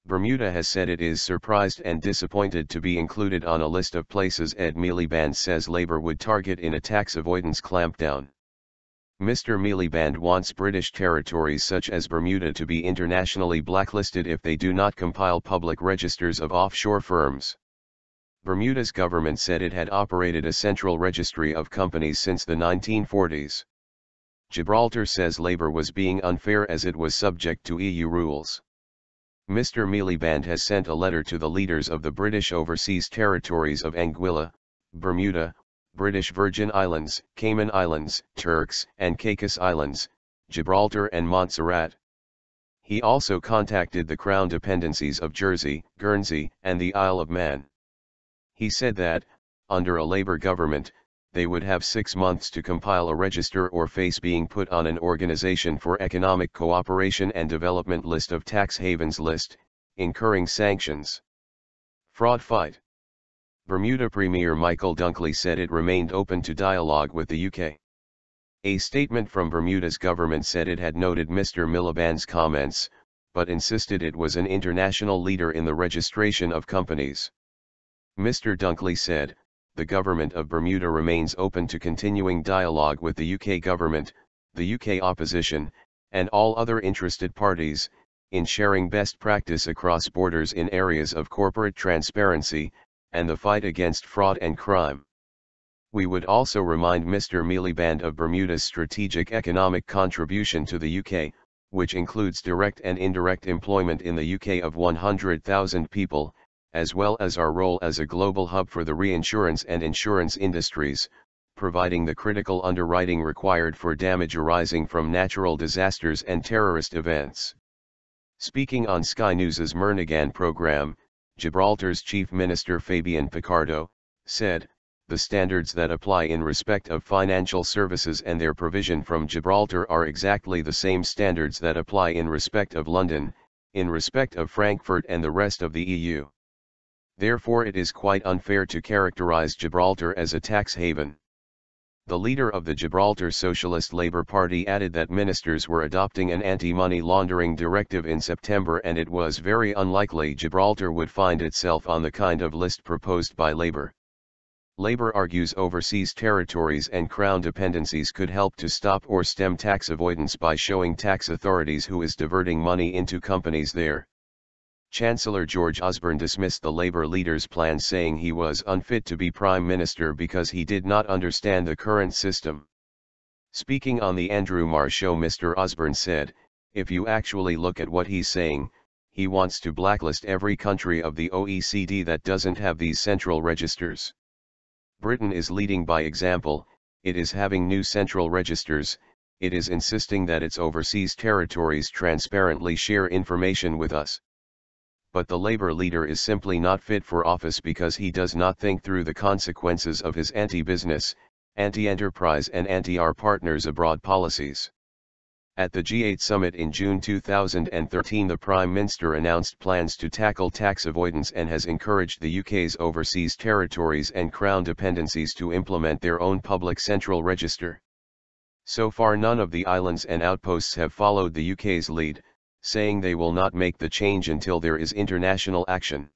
Bermuda has said it is surprised and disappointed to be included on a list of places Ed Miliband says Labour would target in a tax avoidance clampdown. Mr. Miliband wants British territories such as Bermuda to be internationally blacklisted if they do not compile public registers of offshore firms. Bermuda's government said it had operated a central registry of companies since the 1940s. Gibraltar says Labour was being unfair as it was subject to EU rules. Mr. Miliband has sent a letter to the leaders of the British overseas territories of Anguilla, Bermuda, British Virgin Islands, Cayman Islands, Turks and Caicos Islands, Gibraltar and Montserrat. He also contacted the Crown Dependencies of Jersey, Guernsey, and the Isle of Man. He said that, under a Labour government, they would have 6 months to compile a register or face being put on an Organization for Economic Cooperation and Development list of tax havens list, incurring sanctions. Fraud fight. Bermuda Premier Michael Dunkley said it remained open to dialogue with the UK. A statement from Bermuda's government said it had noted Mr. Miliband's comments, but insisted it was an international leader in the registration of companies. Mr. Dunkley said, "The government of Bermuda remains open to continuing dialogue with the UK government, the UK opposition, and all other interested parties, in sharing best practice across borders in areas of corporate transparency, and the fight against fraud and crime. We would also remind Mr. Miliband of Bermuda's strategic economic contribution to the UK, which includes direct and indirect employment in the UK of 100,000 people, as well as our role as a global hub for the reinsurance and insurance industries, providing the critical underwriting required for damage arising from natural disasters and terrorist events." Speaking on Sky News's Mernaghan program, Gibraltar's Chief Minister Fabian Picardo said, "The standards that apply in respect of financial services and their provision from Gibraltar are exactly the same standards that apply in respect of London, in respect of Frankfurt and the rest of the EU. Therefore it is quite unfair to characterize Gibraltar as a tax haven." The leader of the Gibraltar Socialist Labour Party added that ministers were adopting an anti-money laundering directive in September and it was very unlikely Gibraltar would find itself on the kind of list proposed by Labour. Labour argues overseas territories and Crown dependencies could help to stop or stem tax avoidance by showing tax authorities who is diverting money into companies there. Chancellor George Osborne dismissed the Labour leader's plan, saying he was unfit to be Prime Minister because he did not understand the current system. Speaking on the Andrew Marr show, Mr. Osborne said, "If you actually look at what he's saying, he wants to blacklist every country of the OECD that doesn't have these central registers. Britain is leading by example, it is having new central registers, it is insisting that its overseas territories transparently share information with us. But the Labour leader is simply not fit for office because he does not think through the consequences of his anti-business, anti-enterprise and anti-our partners abroad policies." At the G8 summit in June 2013, the Prime Minister announced plans to tackle tax avoidance and has encouraged the UK's overseas territories and Crown dependencies to implement their own public central register. So far none of the islands and outposts have followed the UK's lead, saying they will not make the change until there is international action.